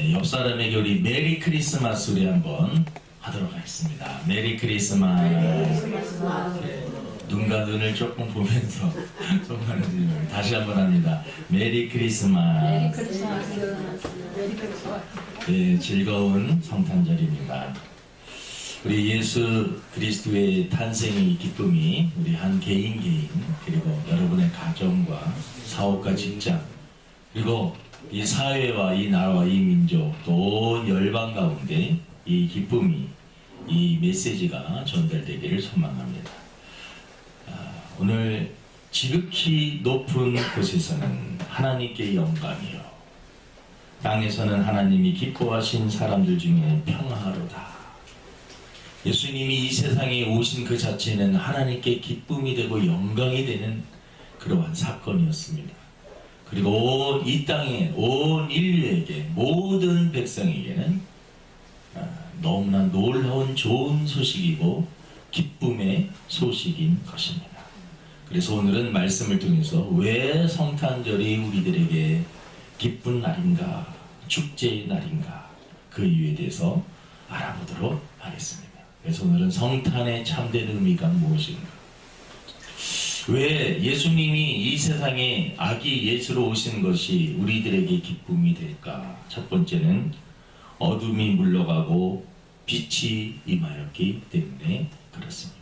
네, 옆 사람에게 우리 메리 크리스마스 우리 한번 하도록 하겠습니다. 메리 크리스마스. 네, 눈과 눈을 조금 보면서 손만을 들면 다시 한번 합니다. 메리 크리스마스. 메리 크리스마스. 메리 크리스마스. 네, 즐거운 성탄절입니다. 우리 예수 그리스도의 탄생의 기쁨이 우리 한 개인 그리고 여러분의 가정과 사업과 직장 그리고 이 사회와 이 나라와 이 민족 또 온 열방 가운데 이 기쁨이 이 메시지가 전달되기를 소망합니다. 오늘 지극히 높은 곳에서는 하나님께 영광이요 땅에서는 하나님이 기뻐하신 사람들 중에 평화로다. 예수님이 이 세상에 오신 그 자체는 하나님께 기쁨이 되고 영광이 되는 그러한 사건이었습니다. 그리고 온 이 땅에 온 인류에게 모든 백성에게는 너무나 놀라운 좋은 소식이고 기쁨의 소식인 것입니다. 그래서 오늘은 말씀을 통해서 왜 성탄절이 우리들에게 기쁜 날인가 축제의 날인가 그 이유에 대해서 알아보도록 하겠습니다. 그래서 오늘은 성탄의 참된 의미가 무엇인가, 왜 예수님이 이 세상에 아기 예수로 오신 것이 우리들에게 기쁨이 될까. 첫 번째는 어둠이 물러가고 빛이 임하였기 때문에 그렇습니다.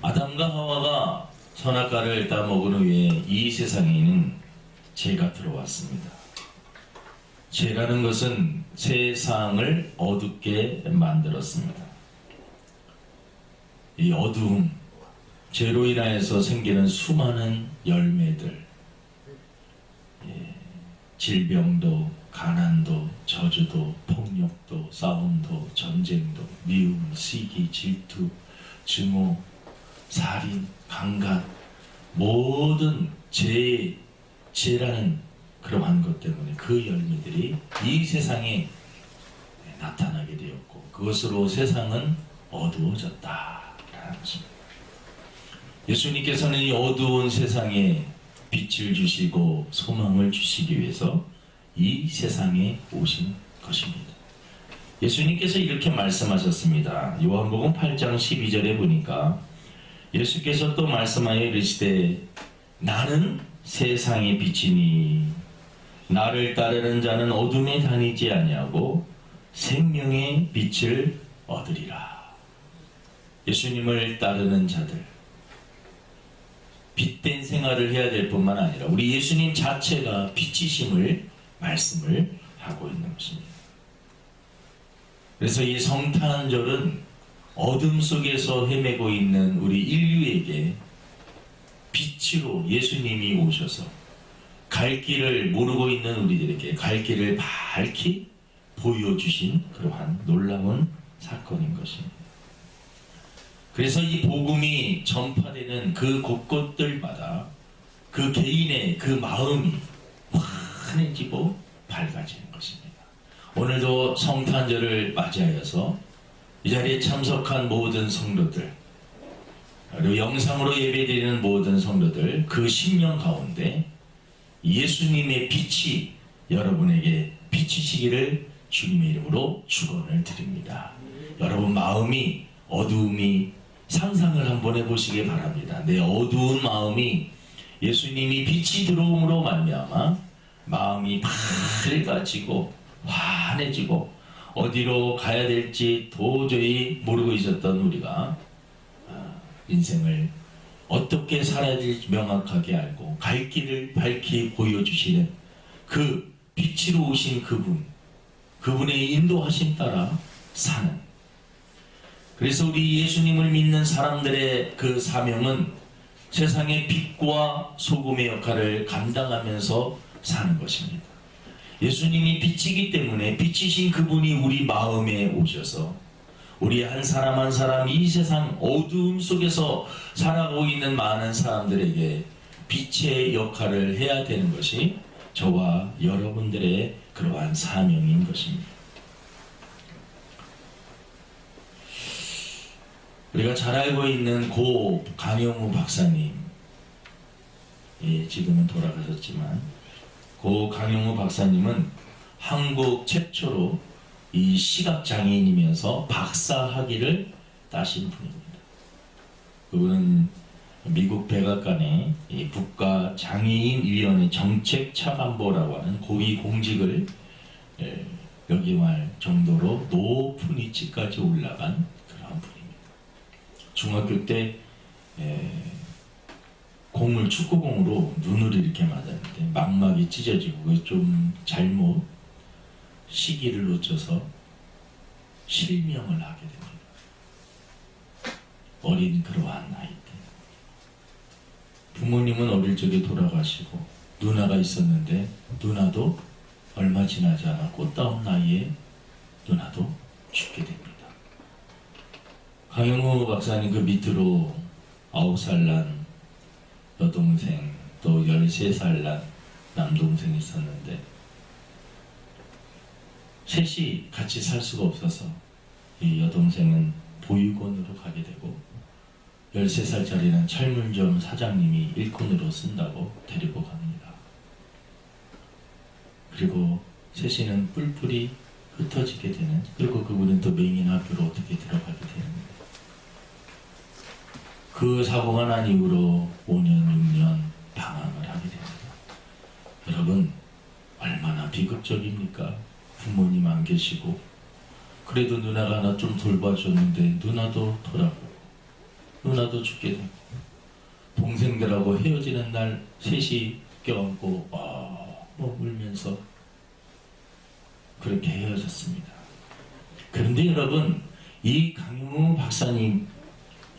아담과 하와가 선악과를 따먹은 후에 이 세상에는 죄가 들어왔습니다. 죄라는 것은 세상을 어둡게 만들었습니다. 이 어두움, 죄로 인하여서 생기는 수많은 열매들, 질병도, 가난도, 저주도, 폭력도, 싸움도, 전쟁도, 미움, 시기, 질투, 증오, 살인, 강간, 모든 죄라는 그러한 것 때문에 그 열매들이 이 세상에 나타나게 되었고 그것으로 세상은 어두워졌다라는 것입니다. 예수님께서는 이 어두운 세상에 빛을 주시고 소망을 주시기 위해서 이 세상에 오신 것입니다. 예수님께서 이렇게 말씀하셨습니다. 요한복음 8장 12절에 보니까 예수께서 또 말씀하여 이르시되 나는 세상의 빛이니 나를 따르는 자는 어둠에 다니지 아니하고 생명의 빛을 얻으리라. 예수님을 따르는 자들, 빛된 생활을 해야 될 뿐만 아니라 우리 예수님 자체가 빛이심을 말씀을 하고 있는 것입니다. 그래서 이 성탄절은 어둠 속에서 헤매고 있는 우리 인류에게 빛으로 예수님이 오셔서 갈 길을 모르고 있는 우리들에게 갈 길을 밝히 보여주신 그러한 놀라운 사건인 것입니다. 그래서 이 복음이 전파되는 그 곳곳들마다 그 개인의 그 마음이 환해지고 밝아지는 것입니다. 오늘도 성탄절을 맞이하여서 이 자리에 참석한 모든 성도들 그리고 영상으로 예배드리는 모든 성도들 그 심령 가운데 예수님의 빛이 여러분에게 비치시기를 주님의 이름으로 축원을 드립니다. 여러분 마음이 어두움이 상상을 한번 해보시기 바랍니다. 내 어두운 마음이 예수님이 빛이 들어옴으로 말미암아 마음이 밝아지고 환해지고 어디로 가야 될지 도저히 모르고 있었던 우리가 인생을 어떻게 살아야 될지 명확하게 알고 갈 길을 밝히 보여주시는 그 빛으로 오신 그분의 인도하심 따라 사는, 그래서 우리 예수님을 믿는 사람들의 그 사명은 세상의 빛과 소금의 역할을 감당하면서 사는 것입니다. 예수님이 빛이기 때문에 빛이신 그분이 우리 마음에 오셔서 우리 한 사람 한 사람 이 세상 어두움 속에서 살아가고 있는 많은 사람들에게 빛의 역할을 해야 되는 것이 저와 여러분들의 그러한 사명인 것입니다. 우리가 잘 알고 있는 고 강영우 박사님, 지금은 돌아가셨지만 고 강영우 박사님은 한국 최초로 이 시각장애인이면서 박사학위를 따신 분입니다. 그분은 미국 백악관의 이 국가장애인위원회 정책차관보라고 하는 고위 공직을 역임할 정도로 높은 위치까지 올라간 그런 분입니다. 중학교 때 공을 축구공으로 눈을 이렇게 맞았는데 망막이 찢어지고 좀 잘못 시기를 놓쳐서 실명을 하게 됩니다. 어린 그러한 나이 때 부모님은 어릴 적에 돌아가시고 누나가 있었는데 누나도 얼마 지나지 않아 꽃다운 나이에 누나도 죽게 됩니다. 강영우 박사님 그 밑으로 9살 난 여동생 또 13살 난 남동생이 있었는데 셋이 같이 살 수가 없어서 이 여동생은 보육원으로 가게 되고 13살짜리는 철물점 사장님이 일꾼으로 쓴다고 데리고 갑니다. 그리고 셋이는 뿔뿔이 흩어지게 되는, 그리고 그분은 또 맹인 학교로 어떻게 들어가게 됩니다. 그 사고가 난 이후로 5년, 6년 방황을 하게 됩니다. 여러분, 얼마나 비극적입니까? 부모님 안 계시고, 그래도 누나가 나 좀 돌봐줬는데 누나도 돌아가고 누나도 죽게 되고 동생들하고 헤어지는 날 셋이 껴안고 울면서 그렇게 헤어졌습니다. 그런데 여러분, 이 강용우 박사님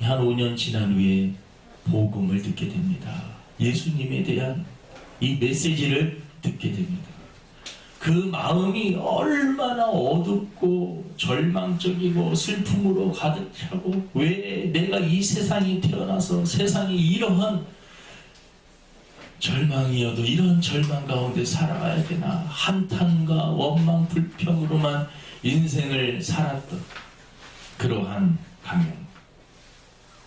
한 5년 지난 후에 복음을 듣게 됩니다. 예수님에 대한 이 메시지를 듣게 됩니다. 그 마음이 얼마나 어둡고 절망적이고 슬픔으로 가득 차고, 왜 내가 이 세상에 태어나서 세상이 이러한 절망이어도 이런 절망 가운데 살아가야 되나, 한탄과 원망 불평으로만 인생을 살았던 그러한 강영.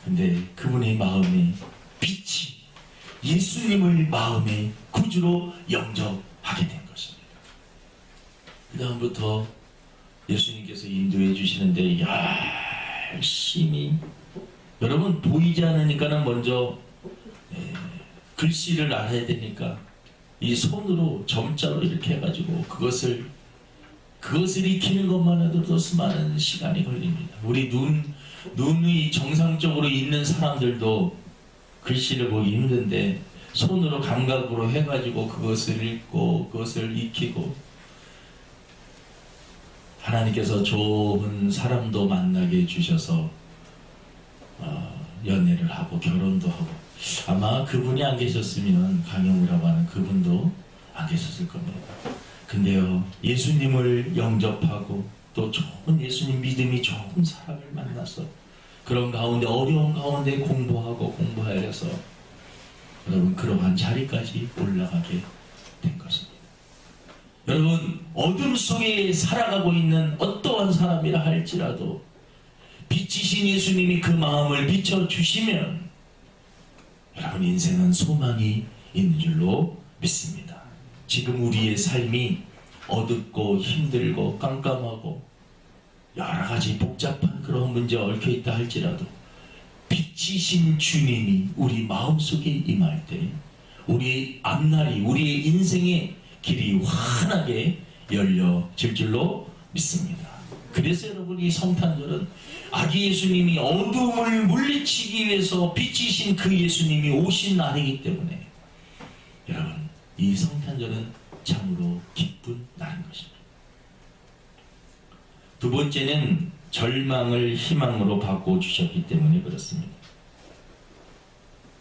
근데 그분의 마음에 빛이 예수님을 마음의 구주로 영접하게 된 것입니다. 그 다음부터 예수님께서 인도해 주시는데 열심히, 여러분 보이지 않으니까는 먼저 글씨를 알아야 되니까 이 손으로 점자로 이렇게 해가지고 그것을 익히는 것만 해도 수많은 시간이 걸립니다. 우리 눈이 정상적으로 있는 사람들도 글씨를 보기 힘든데 손으로 감각으로 해가지고 그것을 읽고 그것을 익히고, 하나님께서 좋은 사람도 만나게 해주셔서 연애를 하고 결혼도 하고, 아마 그분이 안 계셨으면 강영우라고 하는 그분도 안 계셨을 겁니다. 근데요, 예수님을 영접하고 또 좋은 예수님 믿음이 좋은 사람을 만나서 그런 가운데 어려운 가운데 공부하여 해서 여러분 그러한 자리까지 올라가게 된 것입니다. 여러분, 어둠 속에 살아가고 있는 어떠한 사람이라 할지라도 빛이신 예수님이 그 마음을 비춰주시면 여러분 인생은 소망이 있는 줄로 믿습니다. 지금 우리의 삶이 어둡고 힘들고 깜깜하고 여러가지 복잡한 그런 문제가 얽혀있다 할지라도 빛이신 주님이 우리 마음속에 임할 때 우리의 앞날이, 우리의 인생의 길이 환하게 열려질 줄로 믿습니다. 그래서 여러분, 이 성탄절은 아기 예수님이 어둠을 물리치기 위해서 빛이신 그 예수님이 오신 날이기 때문에 여러분, 이 성탄절은 참으로 기쁜 날인 것입니다. 두 번째는 절망을 희망으로 바꿔주셨기 때문에 그렇습니다.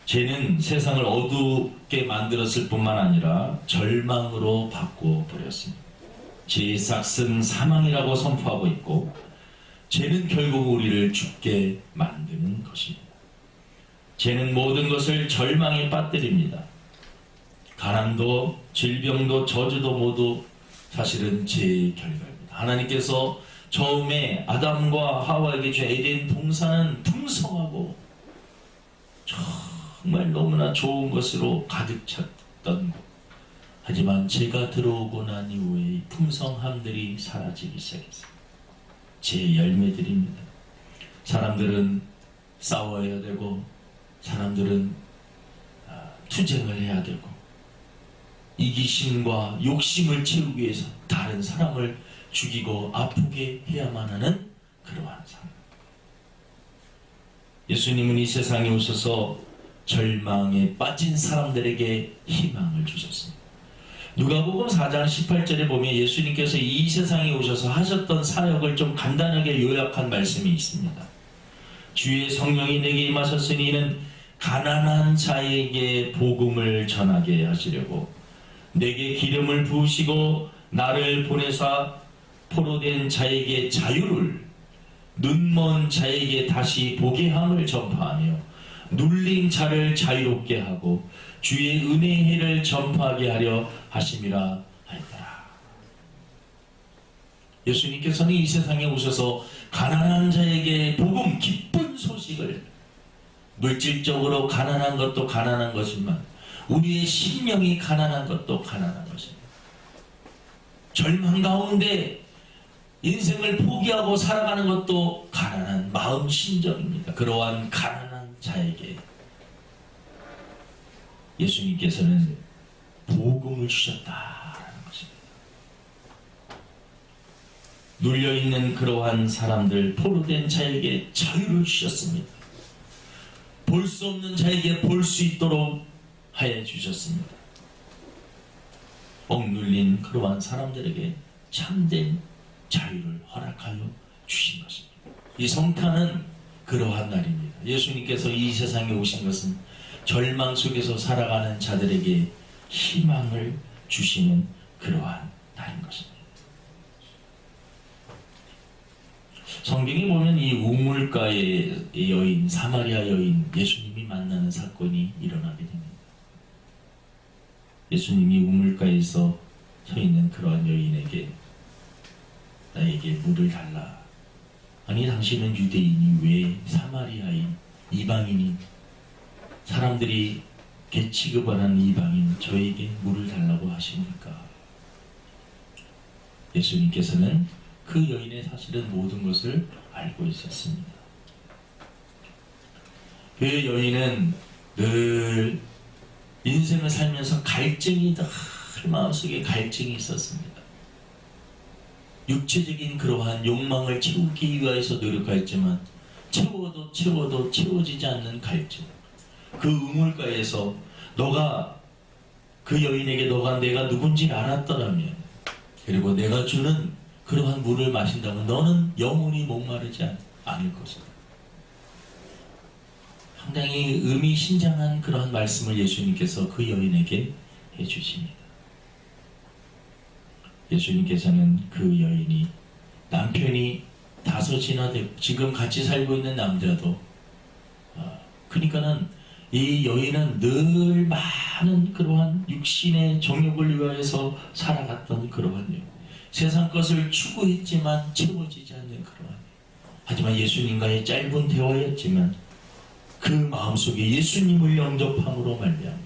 죄는 세상을 어둡게 만들었을 뿐만 아니라 절망으로 바꿔버렸습니다. 죄의 삭은 사망이라고 선포하고 있고, 죄는 결국 우리를 죽게 만드는 것입니다. 죄는 모든 것을 절망에 빠뜨립니다. 가난도, 질병도, 저주도 모두 사실은 죄의 결과입니다. 하나님께서 처음에 아담과 하와에게 준 에덴 동산은 풍성하고 정말 너무나 좋은 것으로 가득 찼던 것. 하지만 제가 들어오고 난 이후에 이 풍성함들이 사라지기 시작했어요. 제 열매들입니다. 사람들은 싸워야 되고, 사람들은 투쟁을 해야 되고, 이기심과 욕심을 채우기 위해서 다른 사람을 죽이고 아프게 해야만 하는 그러한 삶. 예수님은 이 세상에 오셔서 절망에 빠진 사람들에게 희망을 주셨습니다. 누가복음 4장 18절에 보면 예수님께서 이 세상에 오셔서 하셨던 사역을 좀 간단하게 요약한 말씀이 있습니다. 주의 성령이 내게 임하셨으니 이는 가난한 자에게 복음을 전하게 하시려고 내게 기름을 부으시고 나를 보내사 포로된 자에게 자유를, 눈먼 자에게 다시 보게 함을 전파하며 눌린 자를 자유롭게 하고 주의 은혜의 해를 전파하게 하려 하심이라 하였더라. 예수님께서는 이 세상에 오셔서 가난한 자에게 복음, 기쁜 소식을, 물질적으로 가난한 것도 가난한 것이지만 우리의 심령이 가난한 것도 가난한 것입니다. 절망 가운데 인생을 포기하고 살아가는 것도 가난한 마음 심정입니다. 그러한 가난한 자에게 예수님께서는 복음을 주셨다라는 것입니다. 눌려있는 그러한 사람들, 포로된 자에게 자유를 주셨습니다. 볼 수 없는 자에게 볼 수 있도록 하여 주셨습니다. 억눌린 그러한 사람들에게 참된 자유를 허락하여 주신 것입니다. 이 성탄은 그러한 날입니다. 예수님께서 이 세상에 오신 것은 절망 속에서 살아가는 자들에게 희망을 주시는 그러한 날인 것입니다. 성경에 보면 이 우물가의 여인, 사마리아 여인, 예수님이 만나는 사건이 일어나게 됩니다. 예수님이 우물가에서 서 있는 그러한 여인에게 나에게 물을 달라. 아니 당신은 유대인이 왜 사마리아인, 이방인인, 사람들이 개취급을 하는 이방인 저에게 물을 달라고 하십니까? 예수님께서는 그 여인의 사실은 모든 것을 알고 있었습니다. 그 여인은 늘 인생을 살면서 갈증이 늘 마음속에 갈증이 있었습니다. 육체적인 그러한 욕망을 채우기 위해서 노력하였지만 채워도 채워지지 않는 갈증. 그 우물가에서 너가 그 여인에게 너가 내가 누군지 알았더라면, 그리고 내가 주는 그러한 물을 마신다면 너는 영원히 목마르지 않을 것이다. 상당히 의미심장한 그러한 말씀을 예수님께서 그 여인에게 해주십니다. 예수님께서는 그 여인이 남편이 5이나 되고 지금 같이 살고 있는 남자도 그러니까는 이 여인은 늘 많은 그러한 육신의 정욕을 위하여서 살아갔던 그러한 여인, 세상 것을 추구했지만 채워지지 않는 그러한, 하지만 예수님과의 짧은 대화였지만 그 마음속에 예수님을 영접함으로 말미암아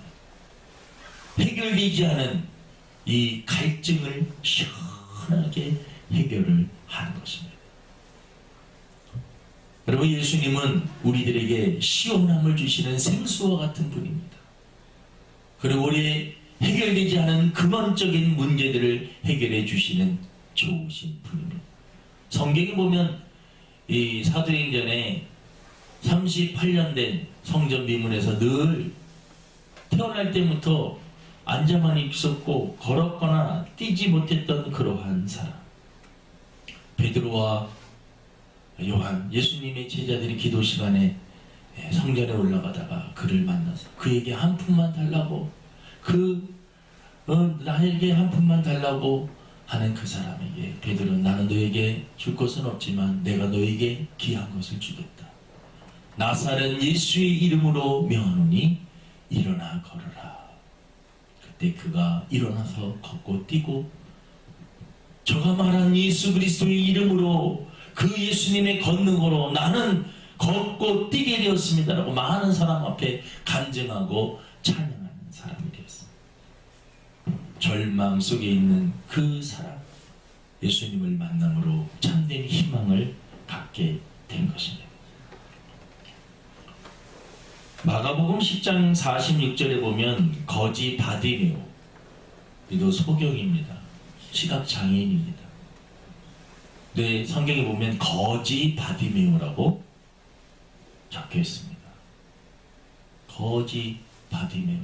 해결되지 않은 이 갈증을 시원하게 해결을 하는 것입니다. 여러분, 예수님은 우리들에게 시원함을 주시는 생수와 같은 분입니다. 그리고 우리의 해결되지 않은 근원적인 문제들을 해결해 주시는 좋으신 분입니다. 성경에 보면 이 사도행전에 38년 된 성전 비문에서 늘 태어날 때부터 앉아만 있었고 걸었거나 뛰지 못했던 그러한 사람, 베드로와 요한, 예수님의 제자들이 기도 시간에 성전에 올라가다가 그를 만나서 그에게 한 푼만 달라고, 나에게 한 푼만 달라고 하는 그 사람에게 베드로는 나는 너에게 줄 것은 없지만 내가 너에게 귀한 것을 주겠다. 나사렛 예수의 이름으로 명하노니 일어나 걸어라. 그때 그가 일어나서 걷고 뛰고 저가 말한 예수 그리스도의 이름으로, 그 예수님의 권능으로 나는 걷고 뛰게 되었습니다라고 많은 사람 앞에 간증하고 찬양하는 사람이 되었습니다. 절망 속에 있는 그 사람, 예수님을 만남으로 참된 희망을 갖게 된 것입니다. 마가복음 10장 46절에 보면 거지 바디메오, 이도 소경입니다. 시각장애인입니다. 근데 성경에 보면 거지 바디메오라고 적혀 있습니다. 거지 바디메오,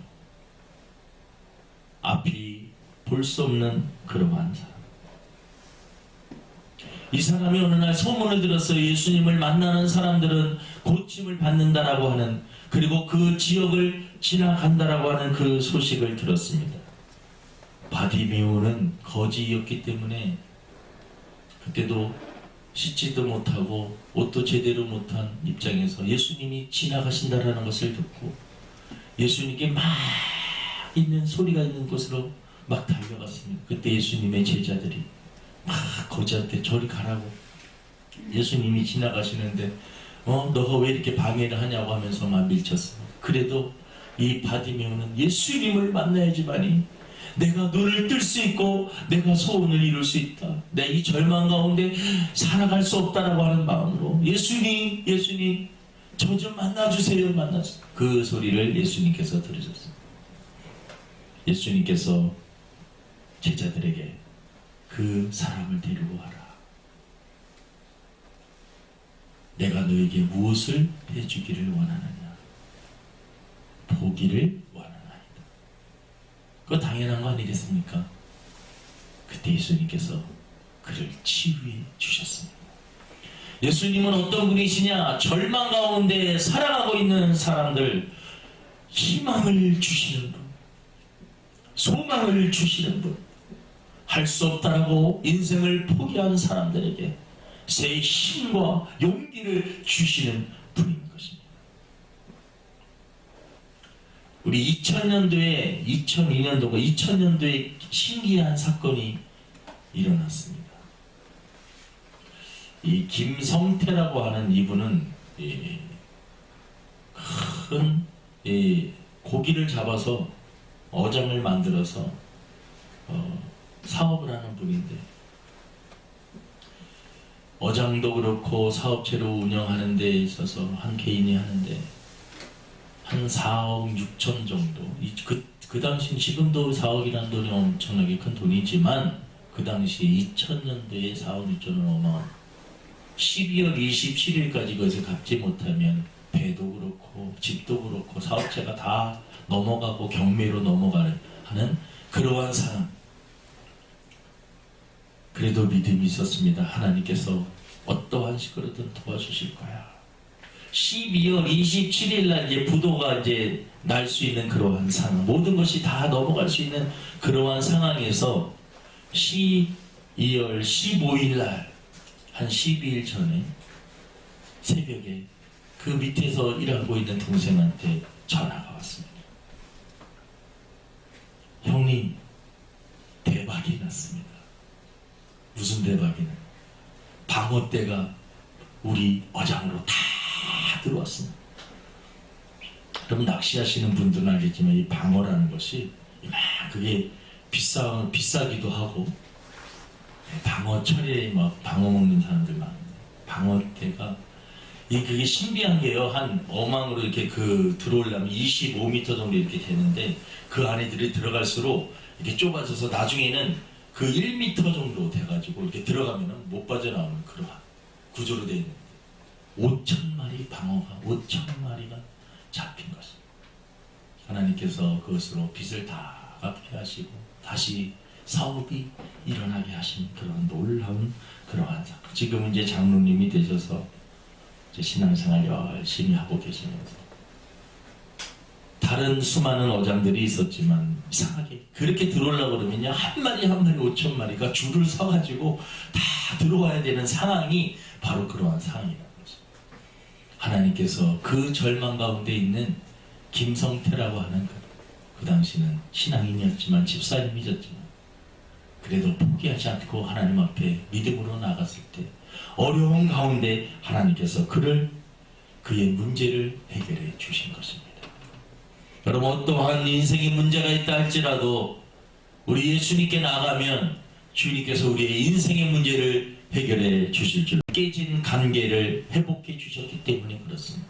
앞이 볼 수 없는 그러한 사람. 이 사람이 어느 날 소문을 들어서 예수님을 만나는 사람들은 고침을 받는다라고 하는, 그리고 그 지역을 지나간다라고 하는 그 소식을 들었습니다. 바디메오는 거지였기 때문에 그때도 씻지도 못하고 옷도 제대로 못한 입장에서 예수님이 지나가신다라는 것을 듣고 예수님께 막 있는 소리가 있는 곳으로 막 달려갔습니다. 그때 예수님의 제자들이 막 거지한테 저리 가라고, 예수님이 지나가시는데 너가 왜 이렇게 방해를 하냐고 하면서 막 밀쳤어요. 그래도 이 바디메오는 예수님을 만나야지만이 내가 눈을 뜰 수 있고 내가 소원을 이룰 수 있다, 내 이 절망 가운데 살아갈 수 없다라고 하는 마음으로 예수님 저 좀 만나주세요, 만나주세요. 그 소리를 예수님께서 들으셨습니다. 예수님께서 제자들에게 그 사람을 데리고 와라, 내가 너에게 무엇을 해주기를 원하느냐, 보기를 원하나이다. 그거 당연한 거 아니겠습니까? 그때 예수님께서 그를 치유해 주셨습니다. 예수님은 어떤 분이시냐? 절망 가운데 살아가고 있는 사람들 희망을 주시는 분, 소망을 주시는 분, 할 수 없다라고 인생을 포기한 사람들에게 새 힘과 용기를 주시는 분인 것입니다. 우리 2000년도에 2002년도에 신기한 사건이 일어났습니다. 이 김성태라고 하는 이분은 큰 고기를 잡아서 어장을 만들어서 사업을 하는 분인데, 어장도 그렇고 사업체로 운영하는 데 있어서 한 개인이 하는데 한 4억 6천 정도, 그 당시, 지금도 4억이라는 돈이 엄청나게 큰 돈이지만 그 당시 2000년도에 4억 6천은 어마어마한, 12월 27일까지 그것을 갚지 못하면 배도 그렇고 집도 그렇고 사업체가 다 넘어가고 경매로 넘어가는 하는 그러한 상황. 그래도 믿음이 있었습니다. 하나님께서 어떠한 식으로든 도와주실 거야. 12월 27일 날 이제 부도가 이제 날 수 있는 그러한 상황, 모든 것이 다 넘어갈 수 있는 그러한 상황에서 12월 15일 날 한 12일 전에 새벽에 그 밑에서 일하고 있는 동생한테 전화가 왔습니다. 형님, 대박이 났습니다. 무슨 대박이냐? 방어대가 우리 어장으로 다 들어왔습니다. 그럼 낚시하시는 분들은 알겠지만 이 방어라는 것이 그게 비싸기도 하고, 방어철에 막 방어 먹는 사람들 많은데 방어대가 그게 신비한 게요. 한 어망으로 이렇게 들어오려면 25m 정도 이렇게 되는데 그 안에 들어갈수록 이렇게 좁아져서 나중에는 그 1m 정도 돼가지고 이렇게 들어가면은 못 빠져나오는 그러한 구조로 되어 있는데 5,000마리 방어가 5,000마리가 잡힌 것입니다. 하나님께서 그것으로 빚을 다 갚게 하시고 다시 사업이 일어나게 하신 그런 놀라운 그러한 사건. 지금 이제 장로님이 되셔서 이제 신앙생활 열심히 하고 계시면서 다른 수많은 어장들이 있었지만 이상하게 그렇게 들어오려고 그러면요, 한 마리 5,000마리가 줄을 서가지고 다 들어와야 되는 상황이 바로 그러한 상황이라는 거죠. 하나님께서 그 절망 가운데 있는 김성태라고 하는 그 당시는 신앙인이었지만 집사님이셨지만 그래도 포기하지 않고 하나님 앞에 믿음으로 나갔을 때 어려운 가운데 하나님께서 그의 문제를 해결해 주신 것입니다. 여러분, 어떠한 인생의 문제가 있다 할지라도 우리 예수님께 나가면 주님께서 우리의 인생의 문제를 해결해 주실 줄, 깨진 관계를 회복해 주셨기 때문에 그렇습니다.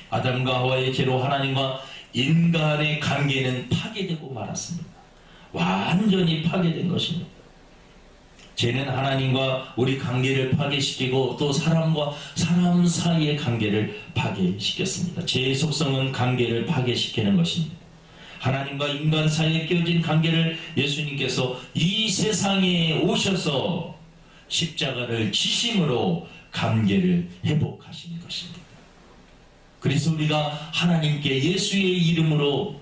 아담과 하와의 죄로 하나님과 인간의 관계는 파괴되고 말았습니다. 완전히 파괴된 것입니다. 죄는 하나님과 우리 관계를 파괴시키고 또 사람과 사람 사이의 관계를 파괴시켰습니다. 죄의 속성은 관계를 파괴시키는 것입니다. 하나님과 인간 사이에 끼어진 관계를 예수님께서 이 세상에 오셔서 십자가를 지심으로 관계를 회복하시는 것입니다. 그래서 우리가 하나님께 예수의 이름으로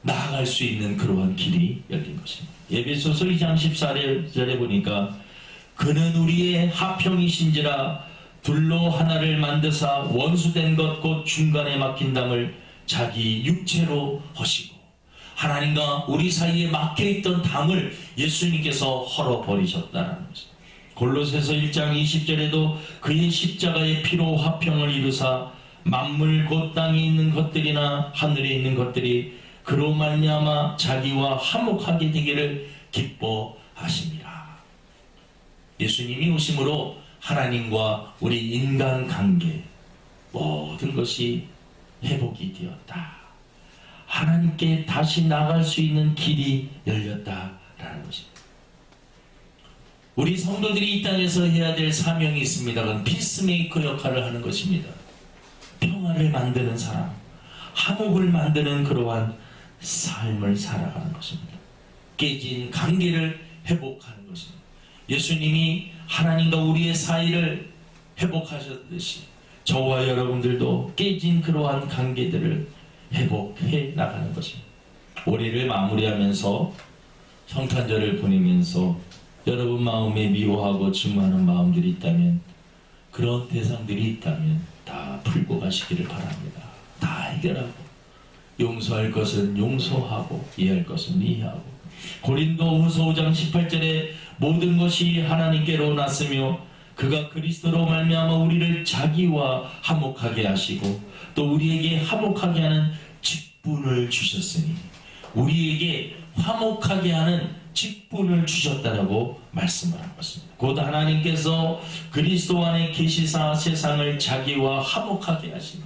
나아갈 수 있는 그러한 길이 열린 것입니다. 에베소서 2장 14절에 보니까 그는 우리의 화평이신지라 둘로 하나를 만드사 원수된 것 곧 중간에 막힌 담을 자기 육체로 허시고, 하나님과 우리 사이에 막혀있던 담을 예수님께서 헐어버리셨다는 것입니다. 골로새서 1장 20절에도 그의 십자가의 피로 화평을 이루사 만물 곧 땅에 있는 것들이나 하늘에 있는 것들이 그로 말미암아 자기와 화목하게 되기를 기뻐하십니다. 예수님이 오심으로 하나님과 우리 인간관계 모든 것이 회복이 되었다. 하나님께 다시 나갈 수 있는 길이 열렸다라는 것입니다. 우리 성도들이 이 땅에서 해야 될 사명이 있습니다. 그건 피스메이커 역할을 하는 것입니다. 평화를 만드는 사람, 화목을 만드는 그러한 삶을 살아가는 것입니다. 깨진 관계를 회복하는 것입니다. 예수님이 하나님과 우리의 사이를 회복하셨듯이 저와 여러분들도 깨진 그러한 관계들을 회복해 나가는 것입니다. 올해를 마무리하면서 성탄절을 보내면서 여러분 마음에 미워하고 증오하는 마음들이 있다면, 그런 대상들이 있다면 다 풀고 가시기를 바랍니다. 다 해결하고, 용서할 것은 용서하고 이해할 것은 이해하고, 고린도후서 5장 18절에 모든 것이 하나님께로 났으며 그가 그리스도로 말미암아 우리를 자기와 화목하게 하시고 또 우리에게 화목하게 하는 직분을 주셨으니, 우리에게 화목하게 하는 직분을 주셨다라고 말씀을 한 것입니다. 곧 하나님께서 그리스도 안에 계시사 세상을 자기와 화목하게 하시며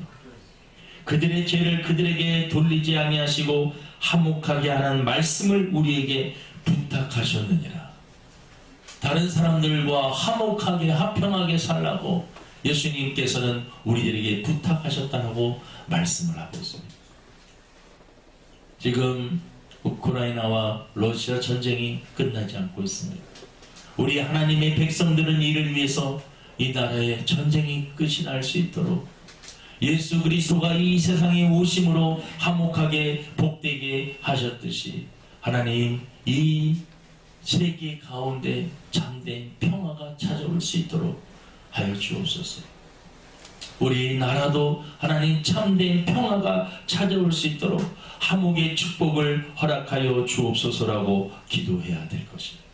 그들의 죄를 그들에게 돌리지 아니하시고 화목하게 하는 말씀을 우리에게 부탁하셨느니라. 다른 사람들과 화목하게 화평하게 살라고 예수님께서는 우리들에게 부탁하셨다고 말씀을 하고 있습니다. 지금 우크라이나와 러시아 전쟁이 끝나지 않고 있습니다. 우리 하나님의 백성들은 이를 위해서 이 나라의 전쟁이 끝이 날 수 있도록 예수 그리스도가 이 세상에 오심으로 화목하게 복되게 하셨듯이 하나님 이 세계 가운데 참된 평화가 찾아올 수 있도록 하여 주옵소서. 우리 나라도 하나님 참된 평화가 찾아올 수 있도록 화목의 축복을 허락하여 주옵소서라고 기도해야 될 것입니다.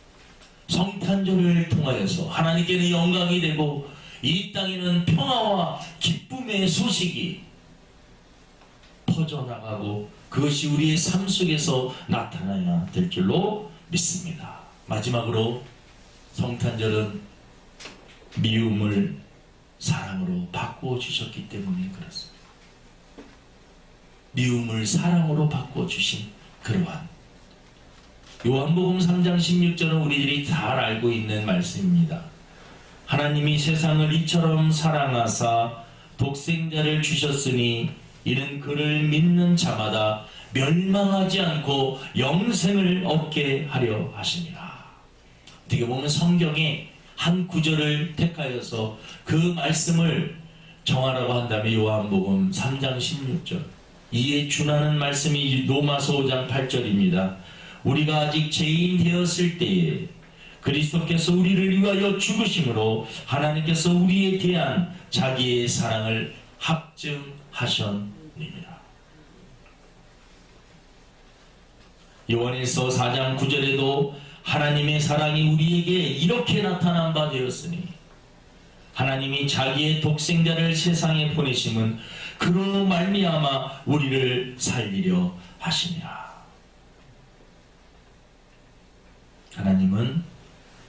성탄절을 통하여서 하나님께는 영광이 되고 이 땅에는 평화와 기쁨의 소식이 퍼져나가고 그것이 우리의 삶 속에서 나타나야 될 줄로 믿습니다. 마지막으로 성탄절은 미움을 사랑으로 바꾸어 주셨기 때문에 그렇습니다. 미움을 사랑으로 바꾸어 주신 그러한 요한복음 3장 16절은 우리들이 잘 알고 있는 말씀입니다. 하나님이 세상을 이처럼 사랑하사 독생자를 주셨으니 이는 그를 믿는 자마다 멸망하지 않고 영생을 얻게 하려 하십니다. 어떻게 보면 성경의 한 구절을 택하여서 그 말씀을 정하라고 한다면 요한복음 3장 16절, 이에 준하는 말씀이 로마서 5장 8절입니다. 우리가 아직 죄인 되었을 때에 그리스도께서 우리를 위하여 죽으심으로 하나님께서 우리에 대한 자기의 사랑을 확증하셨느니라. 요한일서 4장 9절에도 하나님의 사랑이 우리에게 이렇게 나타난 바 되었으니 하나님이 자기의 독생자를 세상에 보내심은 그로 말미암아 우리를 살리려 하시니라. 하나님은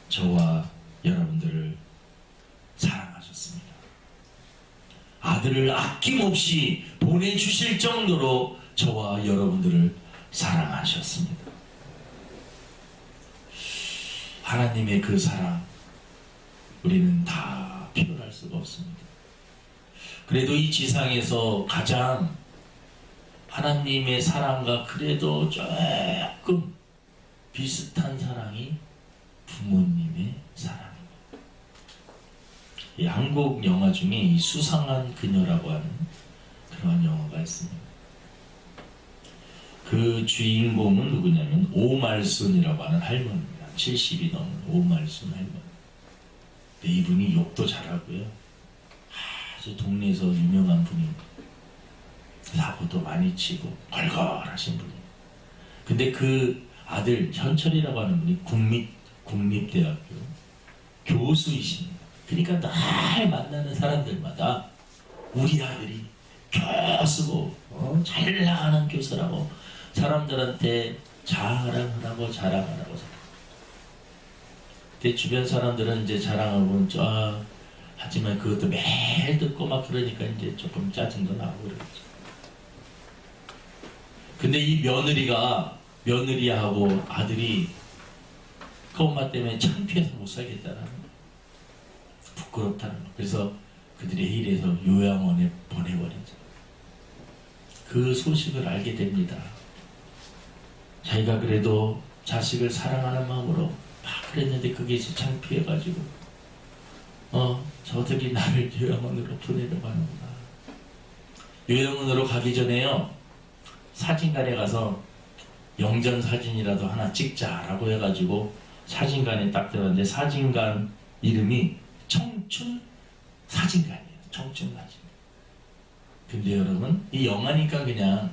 저와 여러분들을 사랑하셨습니다. 아들을 아낌없이 보내주실 정도로 저와 여러분들을 사랑하셨습니다. 하나님의 그 사랑, 우리는 다 표현할 수가 없습니다. 그래도 이 지상에서 가장 하나님의 사랑과 그래도 조금 비슷한 사랑이 부모님의 사랑입니다. 이 한국 영화 중에 이 수상한 그녀라고 하는 그런 영화가 있습니다. 그 주인공은 누구냐면 오말순이라고 하는 할머니입니다. 70이 넘은 오말순 할머니. 근데 이분이 욕도 잘하고요. 아주 동네에서 유명한 분입니다. 사고도 많이 치고 걸걸하신 분이에요. 근데 그 아들 현철이라고 하는 분이 국립대학교 교수이십니다. 그러니까 날 만나는 사람들마다 우리 아들이 교수고 잘 나가는 교수라고 사람들한테 자랑하라고. 근데 주변 사람들은 이제 자랑하고는 하지만 그것도 매일 듣고 막 그러니까 이제 조금 짜증도 나고 그러죠. 근데 이 며느리하고 아들이 그 엄마 때문에 창피해서 못 살겠다는 거예요. 부끄럽다는 거. 그래서 그들이 일해서 요양원에 보내버리죠. 그 소식을 알게 됩니다. 자기가 그래도 자식을 사랑하는 마음으로 막 그랬는데 그게 창피해가지고 저들이 나를 요양원으로 보내려고 하는구나. 요양원으로 가기 전에요, 사진관에 가서 영전 사진이라도 하나 찍자라고 해가지고 사진관에 딱 들어갔는데 사진관 이름이 청춘 사진관이에요. 청춘 사진. 근데 여러분, 이 영화니까 그냥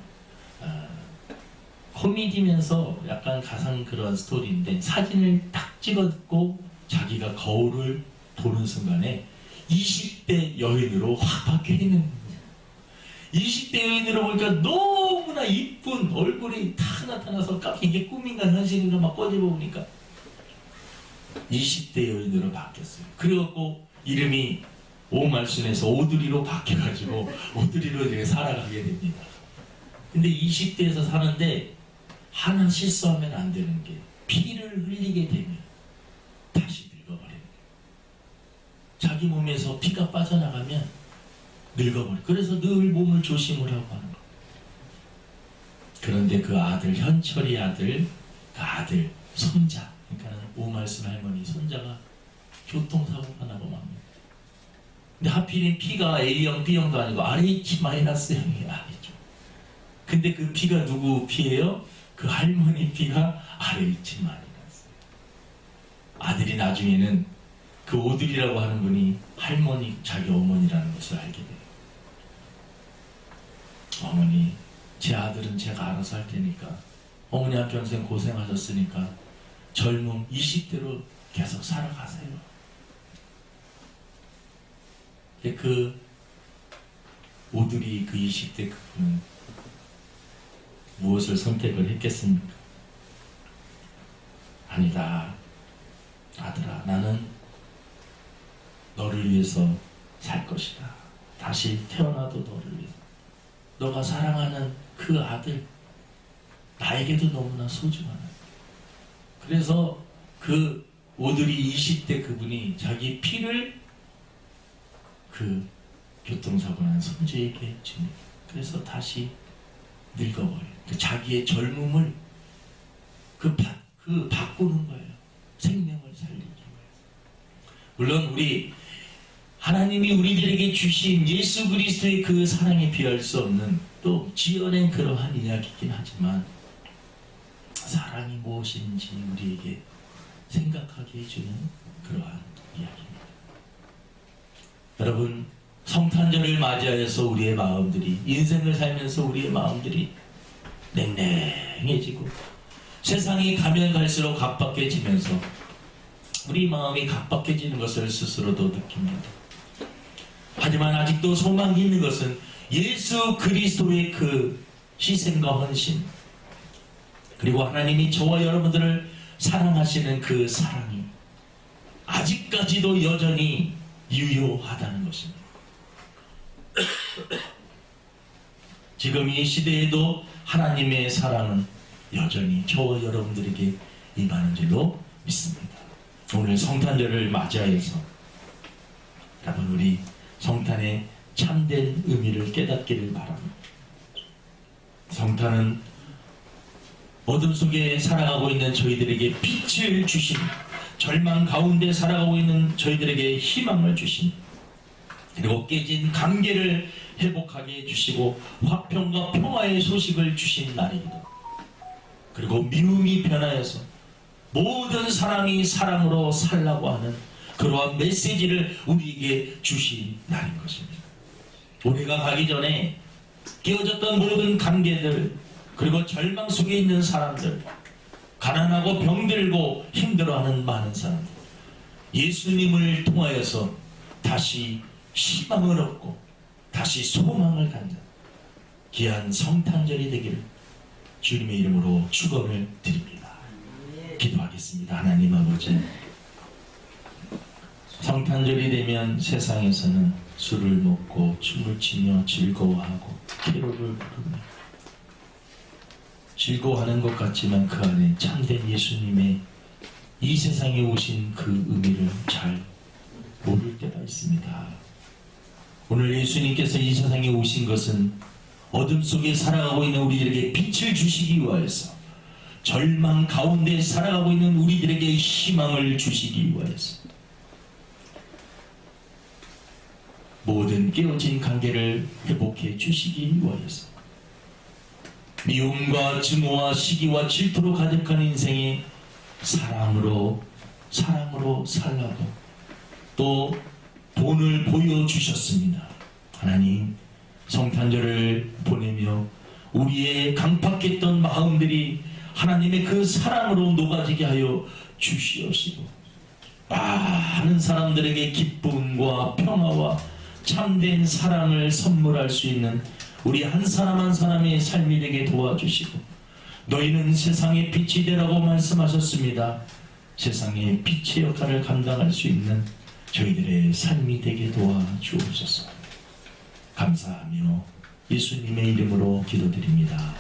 코미디면서 약간 가상 그런 스토리인데 사진을 딱 찍었고 자기가 거울을 보는 순간에 20대 여인으로 확 바뀌어 있는 거예요. 20대 여인으로 보니까 너무나 이쁜 얼굴이 탁 나타나서 깜짝 이게 꿈인가 현실인가 막 꺼져보니까 20대 여인으로 바뀌었어요. 그래갖고 이름이 오말순에서 오드리로 바뀌어가지고 오드리로 이렇게 살아가게 됩니다. 근데 20대에서 사는데 하나 실수하면 안 되는 게 피를 흘리게 되면 다시 늙어버려요. 자기 몸에서 피가 빠져나가면 늙어버려요. 그래서 늘 몸을 조심을 하고 하는 거예요. 그런데 그 아들, 현철이 아들, 그 아들, 손자, 그러니까 오말순 할머니 손자가 교통사고가 나고 맙니다. 근데 하필이면 피가 A형, B형도 아니고 RH-형이에요. 근데 그 피가 누구 피예요? 그 할머니 피가 RH-. 아들이 나중에는 그 오들이라고 하는 분이 할머니, 자기 어머니라는 것을 알게 돼요. 어머니, 제 아들은 제가 알아서 할 테니까 어머니 한평생 고생하셨으니까 젊음 20대로 계속 살아가세요. 그 오들이 그 20대 그분은 무엇을 선택을 했겠습니까? 아니다. 아들아, 나는 너를 위해서 살 것이다. 다시 태어나도 너를 위해서. 너가 사랑하는 그 아들, 나에게도 너무나 소중한 아들. 그래서 그 오드리 20대 그분이 자기 피를 그 교통사고 난 손주에게 줍니다. 그래서 다시 늙어버려요. 그 자기의 젊음을 바꾸는 거예요. 생명을 살리기 위해서. 물론 우리 하나님이 우리들에게 주신 예수 그리스도의 그 사랑에 비할 수 없는 또 지어낸 그러한 이야기이긴 하지만 사랑이 무엇인지 우리에게 생각하게 해주는 그러한 이야기입니다. 여러분, 성탄절을 맞이하여서 우리의 마음들이, 인생을 살면서 우리의 마음들이 냉랭해지고 세상이 가면 갈수록 각박해지면서 우리 마음이 각박해지는 것을 스스로도 느낍니다. 하지만 아직도 소망이 있는 것은 예수 그리스도의 그 희생과 헌신, 그리고 하나님이 저와 여러분들을 사랑하시는 그 사랑이 아직까지도 여전히 유효하다는 것입니다. 지금 이 시대에도 하나님의 사랑은 여전히 저와 여러분들에게 임하는 줄로 믿습니다. 오늘 성탄절을 맞이하여서 여러분 우리 성탄의 참된 의미를 깨닫기를 바랍니다. 성탄은 어둠 속에 살아가고 있는 저희들에게 빛을 주신, 절망 가운데 살아가고 있는 저희들에게 희망을 주신, 그리고 깨진 관계를 회복하게 해주시고 화평과 평화의 소식을 주신 날입니다. 그리고 미움이 변하여서 모든 사람이 사랑으로 살라고 하는 그러한 메시지를 우리에게 주신 날인 것입니다. 올해가 가기 전에 깨어졌던 모든 관계들, 그리고 절망 속에 있는 사람들, 가난하고 병들고 힘들어하는 많은 사람들, 예수님을 통하여서 다시 희망을 얻고 다시 소망을 갖는 귀한 성탄절이 되기를 주님의 이름으로 축원을 드립니다. 기도하겠습니다. 하나님 아버지, 성탄절이 되면 세상에서는 술을 먹고 춤을 추며 즐거워하고 캐롤을 부르며 즐거워하는 것 같지만 그 안에 참된 예수님의 이 세상에 오신 그 의미를 잘 모를 때가 있습니다. 오늘 예수님께서 이 세상에 오신 것은 어둠 속에 살아가고 있는 우리들에게 빛을 주시기 위하여서, 절망 가운데 살아가고 있는 우리들에게 희망을 주시기 위하여서, 모든 깨어진 관계를 회복해 주시기 위하여서, 미움과 증오와 시기와 질투로 가득한 인생에 사랑으로 살라고 또 본을 보여주셨습니다. 하나님, 성탄절을 보내며 우리의 강팍했던 마음들이 하나님의 그 사랑으로 녹아지게 하여 주시옵시고, 많은 사람들에게 기쁨과 평화와 참된 사랑을 선물할 수 있는 우리 한 사람 한 사람의 삶이 되게 도와주시고, 너희는 세상의 빛이 되라고 말씀하셨습니다. 세상의 빛의 역할을 감당할 수 있는 저희들의 삶이 되게 도와주옵소서. 감사하며 예수님의 이름으로 기도드립니다.